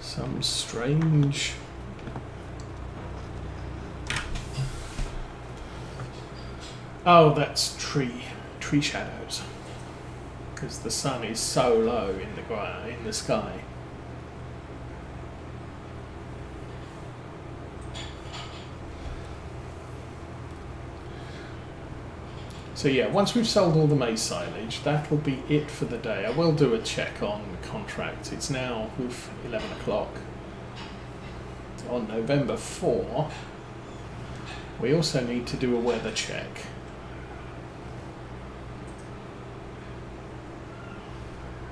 some strange... Oh, that's tree shadows, because the sun is so low in the sky. So yeah, once we've sold all the maize silage, that'll be it for the day. I will do a check on the contract. It's now 11 o'clock on November 4. We also need to do a weather check.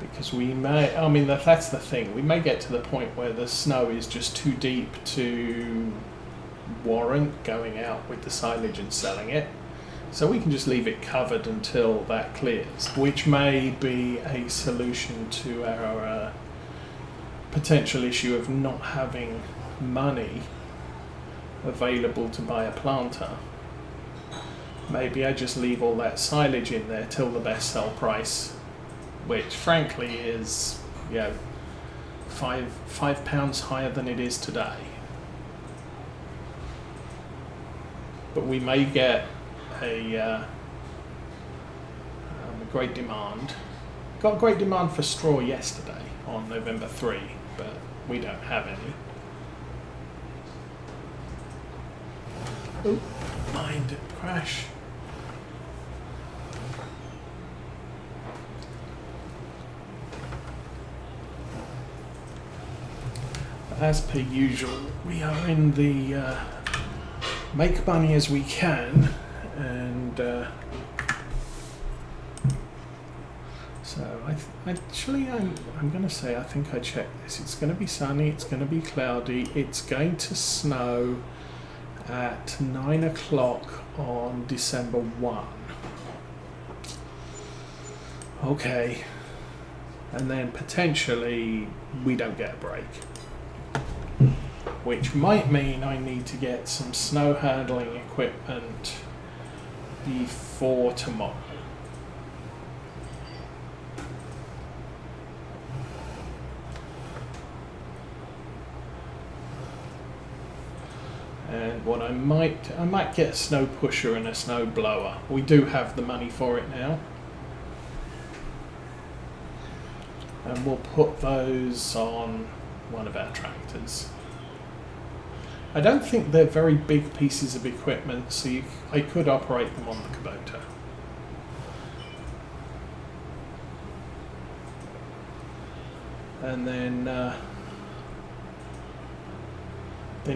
Because we may, I mean, that's the thing, we may get to the point where the snow is just too deep to warrant going out with the silage and selling it. So we can just leave it covered until that clears, which may be a solution to our potential issue of not having money available to buy a planter. Maybe I just leave all that silage in there till the best sell price, which frankly is, you know, £5 higher than it is today. But we may get a great demand. Got great demand for straw yesterday on November 3, but we don't have any. Oh, mind it crash. As per usual, we are in the make money as we can, and so I'm going to say I think I checked this. It's going to be sunny, it's going to be cloudy, it's going to snow at 9 o'clock on December 1. Okay, and then potentially we don't get a break, which might mean I need to get some snow handling equipment before tomorrow. And what I might get a snow pusher and a snow blower. We do have the money for it now. And we'll put those on one of our tractors. I don't think they're very big pieces of equipment, so I could operate them on the Kubota. And then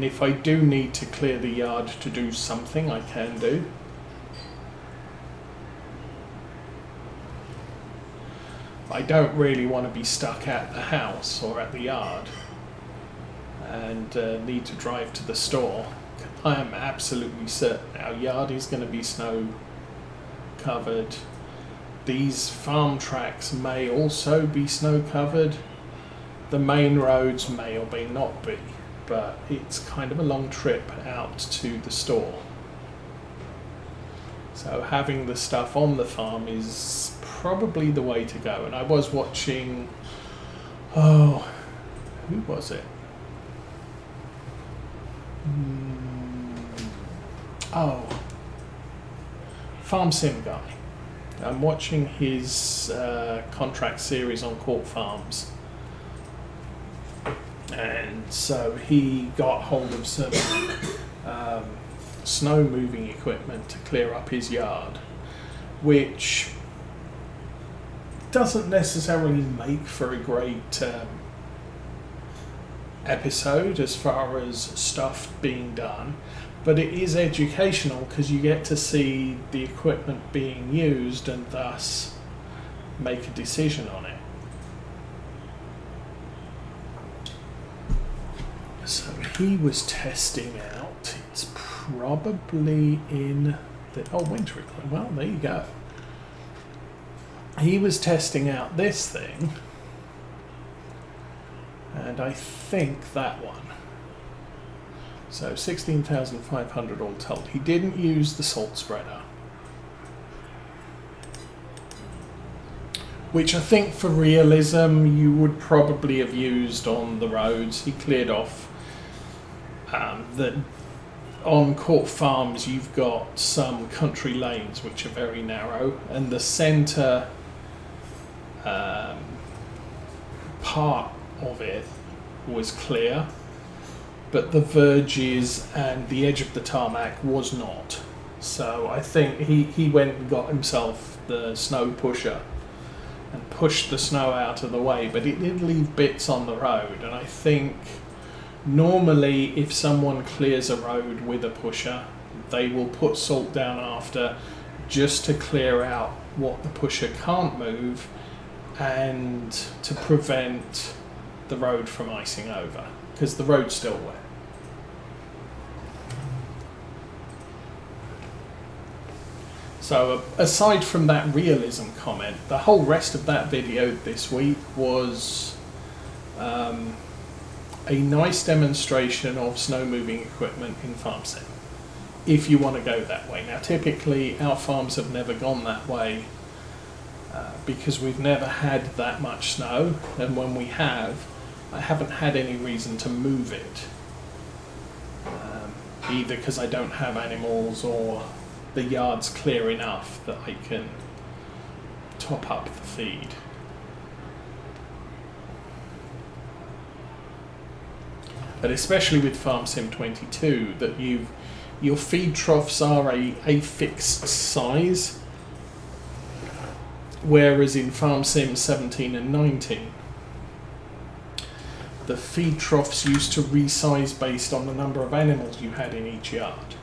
if I do need to clear the yard to do something, I can do. I don't really want to be stuck at the house or at the yard and need to drive to the store. I am absolutely certain our yard is going to be snow covered. These farm tracks may also be snow covered. The main roads may or may not be, but it's kind of a long trip out to the store. So having the stuff on the farm is probably the way to go. And I was watching, who was it? Farm Sim Guy. I'm watching his contract series on Court Farms. And so he got hold of some snow moving equipment to clear up his yard, which doesn't necessarily make for a great episode as far as stuff being done, but it is educational because you get to see the equipment being used and thus make a decision on it. So he was testing out, it's probably in the winter equipment. Well, there you go. He was testing out this thing, and I think that one. So 16,500 all told. He didn't use the salt spreader, which I think for realism you would probably have used on the roads. He cleared off on Court Farms you've got some country lanes which are very narrow, and the centre part of it was clear, but the verges and the edge of the tarmac was not. So I think he went and got himself the snow pusher and pushed the snow out of the way, but it did leave bits on the road. And I think normally if someone clears a road with a pusher, they will put salt down after, just to clear out what the pusher can't move and to prevent the road from icing over, because the road's still wet. So aside from that realism comment, the whole rest of that video this week was a nice demonstration of snow moving equipment in Farm Sim, if you want to go that way. Now typically our farms have never gone that way because we've never had that much snow, and when we have, I haven't had any reason to move it, either because I don't have animals or the yard's clear enough that I can top up the feed. But especially with Farm Sim 22, that your feed troughs are a fixed size, whereas in Farm Sim 17 and 19 the feed troughs used to resize based on the number of animals you had in each yard.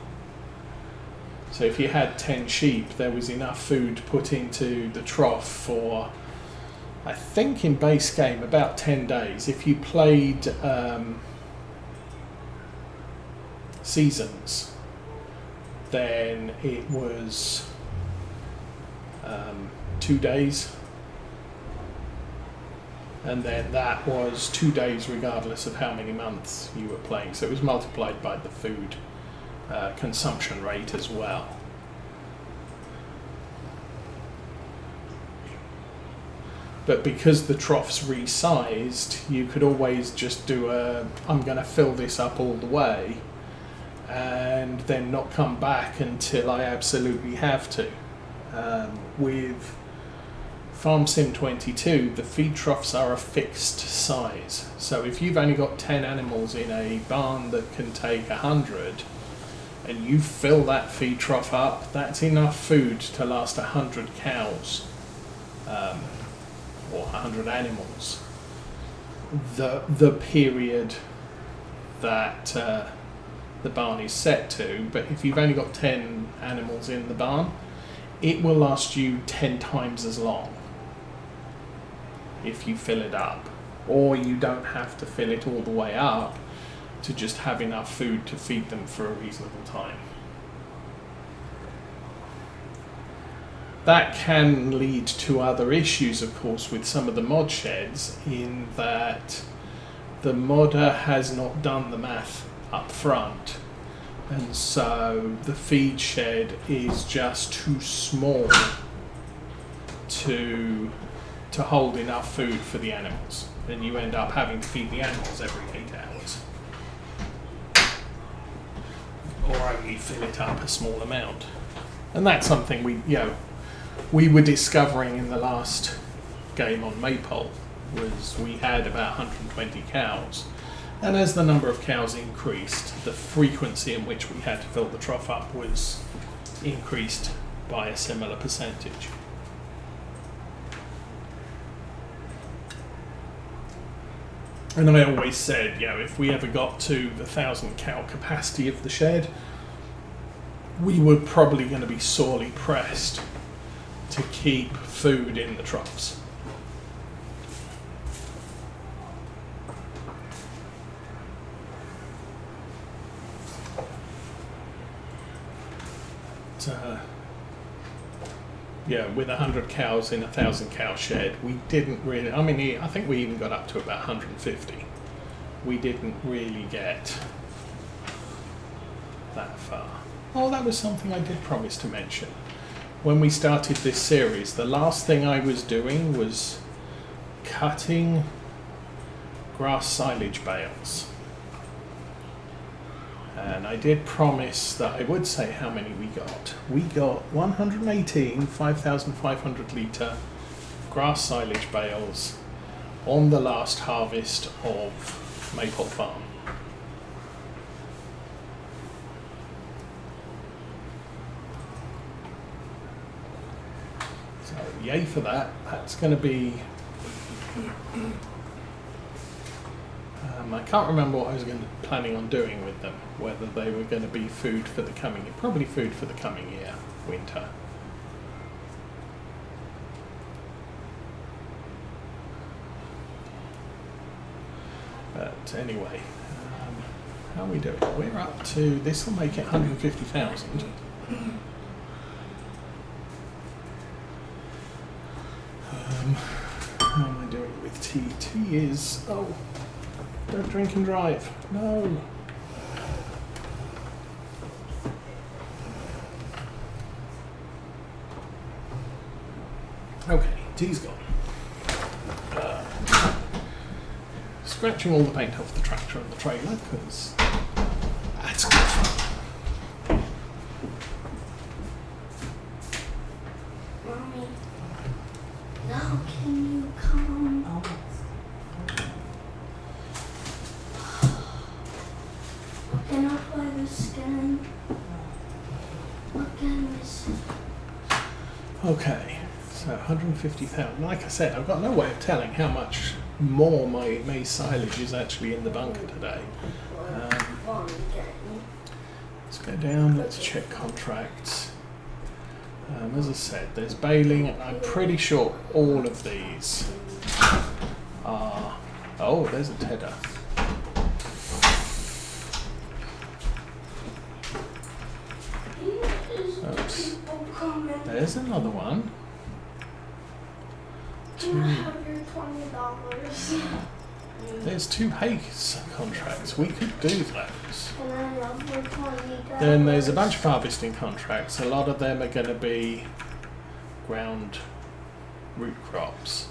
So if you had 10 sheep, there was enough food put into the trough for, I think in base game, about 10 days. If you played seasons, then it was 2 days. And then that was 2 days regardless of how many months you were playing. So it was multiplied by the food consumption rate as well. But because the trough's resized, you could always just do I'm going to fill this up all the way and then not come back until I absolutely have to. With Farm Sim 22, the feed troughs are a fixed size. So if you've only got 10 animals in a barn that can take 100, and you fill that feed trough up, that's enough food to last 100 cows, or 100 animals, the period that the barn is set to. But if you've only got 10 animals in the barn, it will last you 10 times as long if you fill it up, or you don't have to fill it all the way up to just have enough food to feed them for a reasonable time. That can lead to other issues, of course, with some of the mod sheds, in that the modder has not done the math up front, and so the feed shed is just too small to hold enough food for the animals, and you end up having to feed the animals every 8 hours, or only fill it up a small amount. And that's something we were discovering in the last game on Maypole, was we had about 120 cows, and as the number of cows increased, the frequency in which we had to fill the trough up was increased by a similar percentage. And I always said, if we ever got to the 1,000 cow capacity of the shed, we were probably going to be sorely pressed to keep food in the troughs. With 100 cows in a 1,000 cow shed, we didn't really, I think we even got up to about 150. We didn't really get that far. Oh, that was something I did promise to mention. when we started this series, the last thing I was doing was cutting grass silage bales. And I did promise that I would say how many we got. We got 118 5,500 litre grass silage bales on the last harvest of Maple Farm. So yay for that. That's going to be... I can't remember what I was planning on doing with them, whether they were going to be food for the coming year, probably food for the coming year, winter. But anyway, how are we doing? We're up to, this will make it 150,000. How am I doing with tea? Tea is, oh, don't drink and drive. No. Okay, tea's gone. Scratching all the paint off the tractor and the trailer, because that's good fun. Mommy, now can you come? Can I play this game? What game is it? Okay, so 150,000. Like I said, I've got no way of telling how much more my maize silage is actually in the bunker today. Let's go down, let's check contracts. As I said, there's baling, and I'm pretty sure all of these are... Oh, there's a tedder. Oops. There's another one. Can I have your $20? There's 2 hay contracts. We could do those. Can I have your $20? Then there's a bunch of harvesting contracts. A lot of them are going to be ground root crops.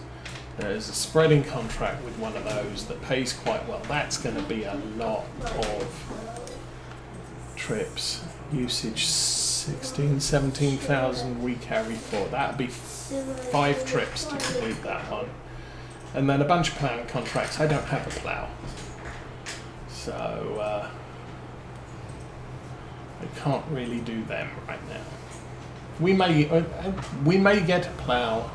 There's a spreading contract with one of those that pays quite well. That's going to be a lot of trips. Usage 16, 17,000 we carry for. That'd be 5 trips to complete that one. And then a bunch of ploughing contracts. I don't have a plough, so I can't really do them right now. We may get a plough,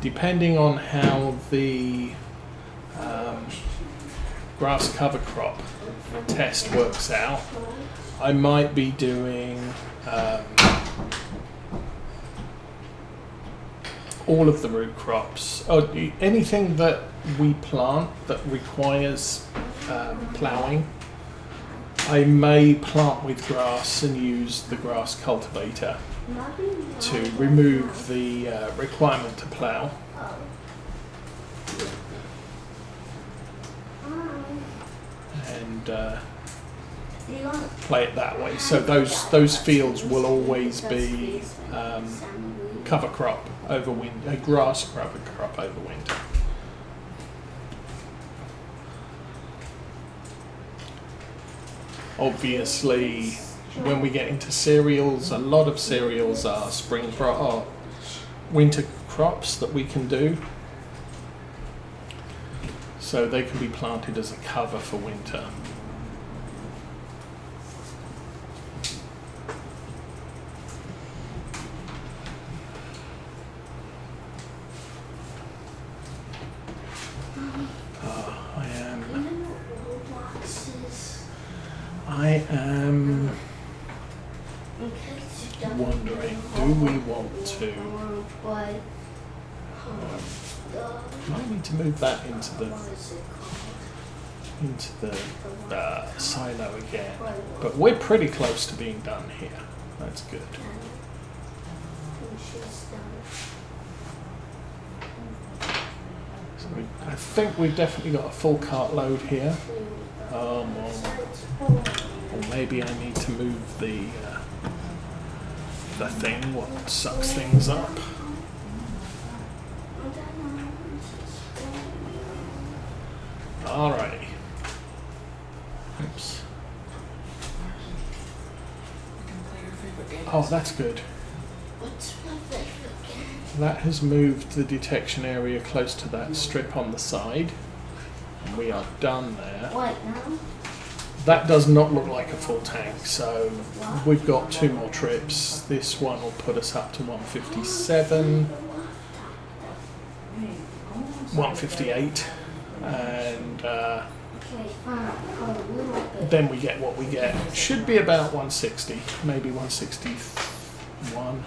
depending on how the grass cover crop test works out. I might be doing all of the root crops, or anything that we plant that requires ploughing. I may plant with grass and use the grass cultivator to remove the requirement to plough. And play it that way. So those fields will always be cover crop over winter, a grass cover crop over winter. Obviously, when we get into cereals, a lot of cereals are winter crops that we can do. So they can be planted as a cover for winter. I am wondering, do we want to... might need to move that into the silo again. But we're pretty close to being done here. That's good. So I think we've definitely got a full cart load here. Or maybe I need to move the the thing, what sucks things up. Alrighty. Oops. Oh, that's good. What's my favorite game? That has moved the detection area close to that strip on the side. And we are done there. What now? That does not look like a full tank, so we've got 2 more trips. This one will put us up to 157, 158, and then we get what we get. Should be about 160, maybe 161,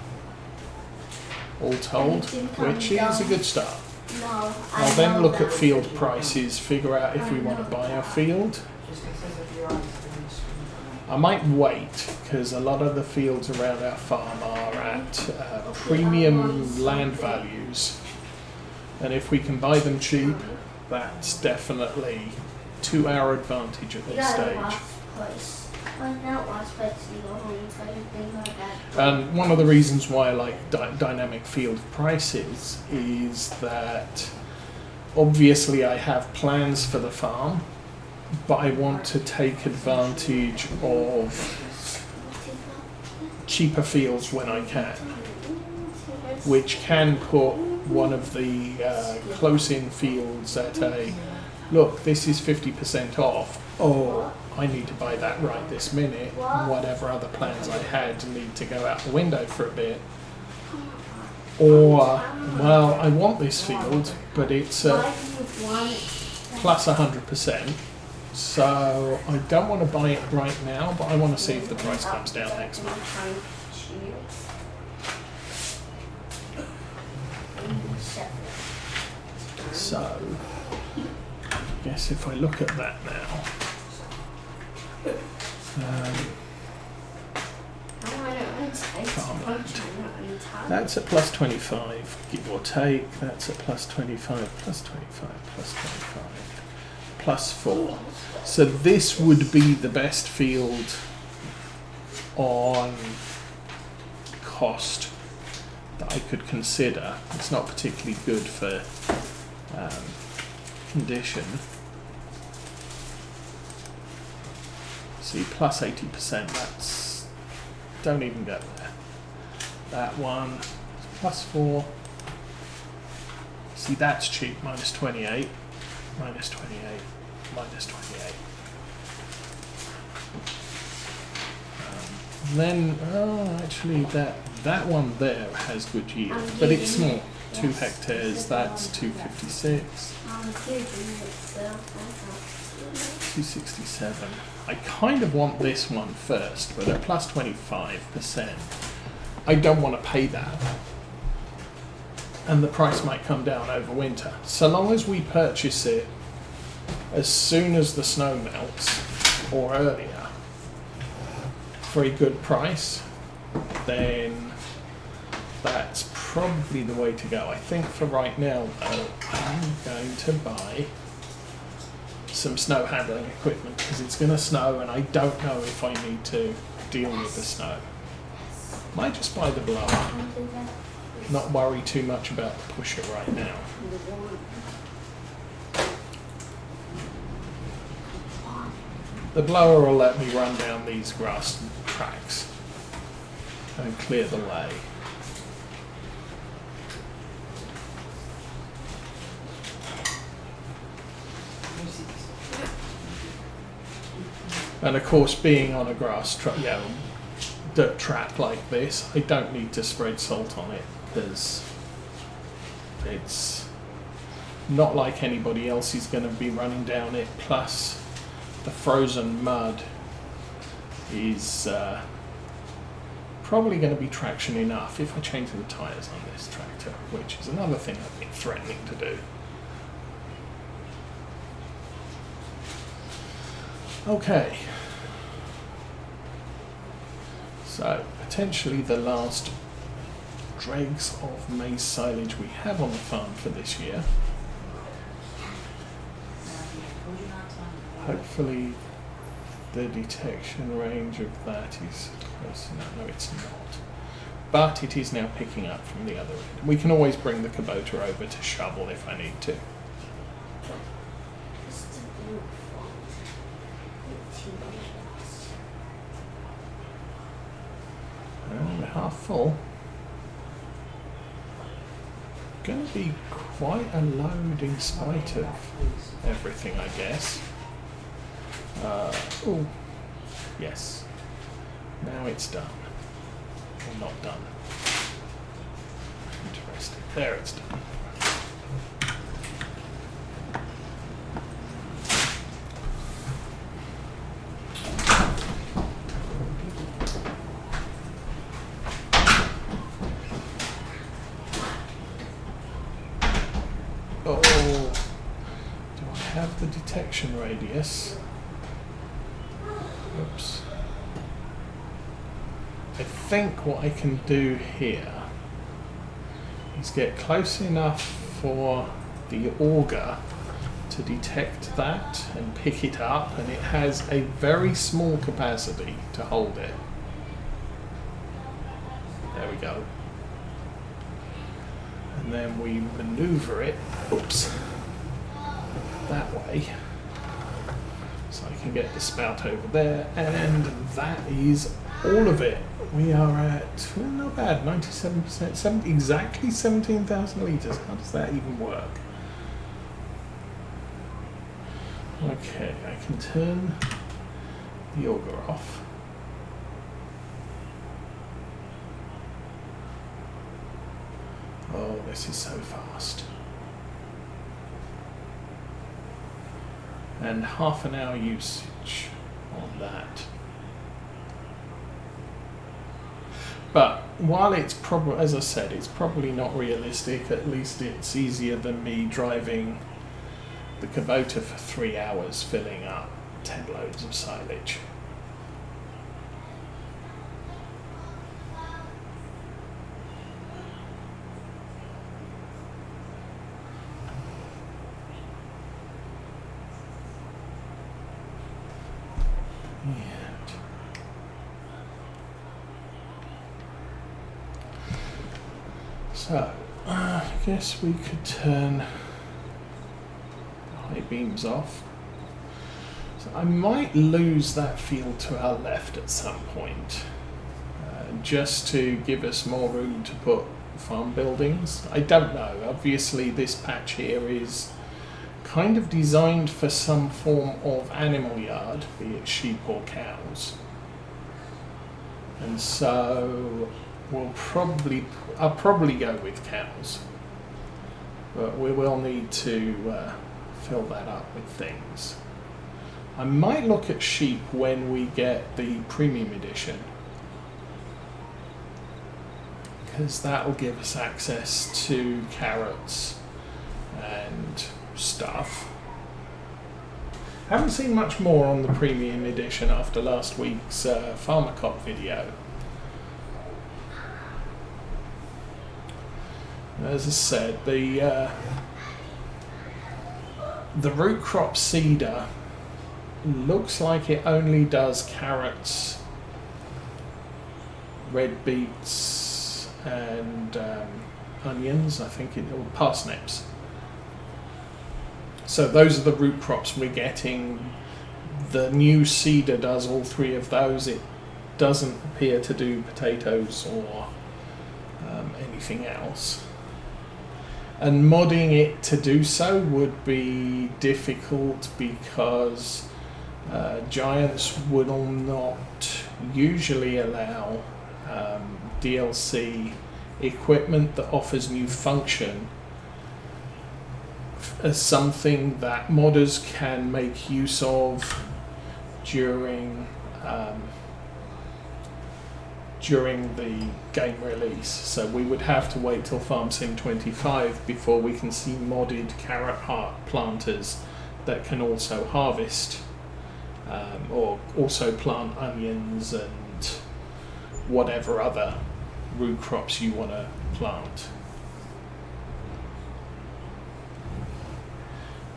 all told, which is a good start. No, I'll then look at field prices, figure out if we want to buy a field. I might wait because a lot of the fields around our farm are at premium land values, and if we can buy them cheap, that's definitely to our advantage at this stage. And one of the reasons why I like dynamic field prices is that obviously I have plans for the farm, but I want to take advantage of cheaper fields when I can, which can put one of the close-in fields at a, look, this is 50% off, oh, I need to buy that right this minute, whatever other plans I had need to go out the window for a bit. Or, well, I want this field, but it's plus 100%. So I don't want to buy it right now, but I want to see if the price comes down next month. So I guess if I look at that now, farmland, that's at plus 25, give or take. That's at plus 25, plus 25, plus 25, plus 4. So this would be the best field on cost that I could consider. It's not particularly good for condition. See, plus 80%, that's, don't even go there. That one, plus 4. See, that's cheap, minus 28, minus 28, minus 28. Then, oh, actually, that one there has good yield, but it's small. 2 hectares, that's 256. 267. I kind of want this one first, but at plus 25%, I don't want to pay that. And the price might come down over winter. So long as we purchase it as soon as the snow melts, or earlier, for a good price, then that's probably the way to go. I think for right now, though, I'm going to buy some snow handling equipment because it's going to snow and I don't know if I need to deal with the snow. Might just buy the blower. Not worry too much about the pusher right now. The blower will let me run down these grass tracks and clear the way. And of course, being on a dirt track like this, I don't need to spread salt on it because it's not like anybody else is going to be running down it. Plus, the frozen mud is probably going to be traction enough if I change the tyres on this tractor, which is another thing I've been threatening to do. Okay, so potentially the last dregs of maize silage we have on the farm for this year. Hopefully the detection range of that is close enough. No, it's not. but it is now picking up from the other end. We can always bring the Kubota over to shovel if I need to. It's the blue font. 18 minutes. And half full. Going to be quite a load in spite of everything, I guess. Oh, yes. Now it's done. Or not done. Interesting. There it's done. Oh, do I have the detection radius? Oops. I think what I can do here is get close enough for the auger to detect that and pick it up, and it has a very small capacity to hold it. There we go. And then we maneuver it, oops, that way. So I can get the spout over there, and that is all of it. We are at, well, not bad, 97%, exactly 17,000 litres. How does that even work? Okay, I can turn the auger off. Oh, this is so fast. And half an hour usage on that. But while it's probably, as I said, it's probably not realistic, at least it's easier than me driving the Kubota for 3 hours filling up 10 loads of silage. So, I guess we could turn the high beams off. So I might lose that field to our left at some point, just to give us more room to put farm buildings. I don't know. Obviously, this patch here is kind of designed for some form of animal yard, be it sheep or cows. And so I'll probably go with cows, but we will need to fill that up with things. I might look at sheep when we get the premium edition, because that will give us access to carrots and stuff. Haven't seen much more on the premium edition after last week's Farmer Cop video. As I said, the root crop seeder looks like it only does carrots, red beets, and onions. I think or parsnips. So those are the root crops we're getting. The new seeder does all three of those. It doesn't appear to do potatoes or anything else. And modding it to do so would be difficult because Giants will not usually allow DLC equipment that offers new function as something that modders can make use of during the game release. So we would have to wait till Farm Sim 25 before we can see modded carrot heart planters that can also harvest or also plant onions and whatever other root crops you want to plant.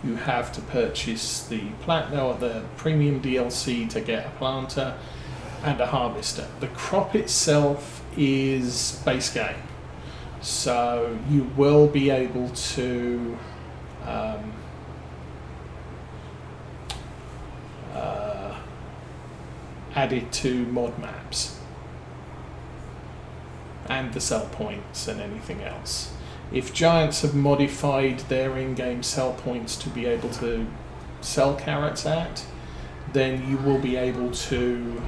You have to purchase the the premium DLC to get a planter and a harvester. The crop itself is base game. So you will be able to add it to mod maps and the sell points and anything else. If Giants have modified their in-game sell points to be able to sell carrots at, then you will be able to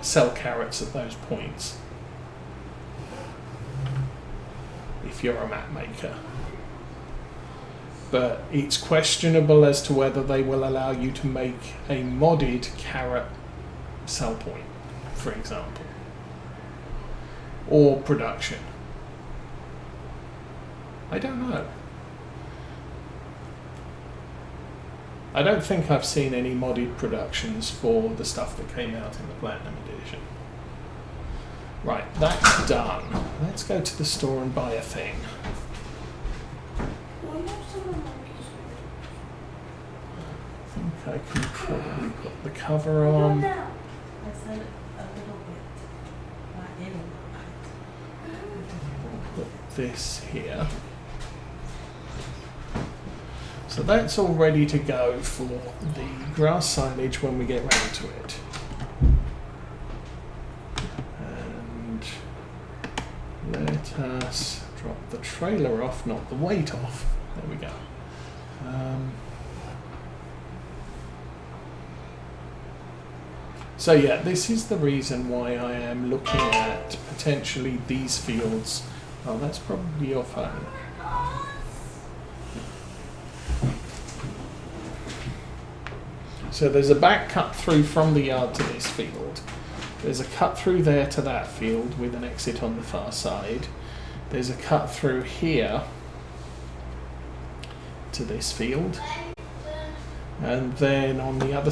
sell carrots at those points if you're a map maker. But it's questionable as to whether they will allow you to make a modded carrot sell point, for example, or production. I don't know. I don't think I've seen any modded productions for the stuff that came out in the Platinum Edition. Right, that's done. Let's go to the store and buy a thing. I think I can probably put the cover on. I said a little bit, not any. Put this here. So that's all ready to go for the grass silage when we get round to it. And let us drop the trailer off, not the weight off. There we go. So yeah, this is the reason why I am looking at potentially these fields. Oh, that's probably your phone. So there's a back cut through from the yard to this field. There's a cut through there to that field with an exit on the far side. There's a cut through here to this field. And then on the other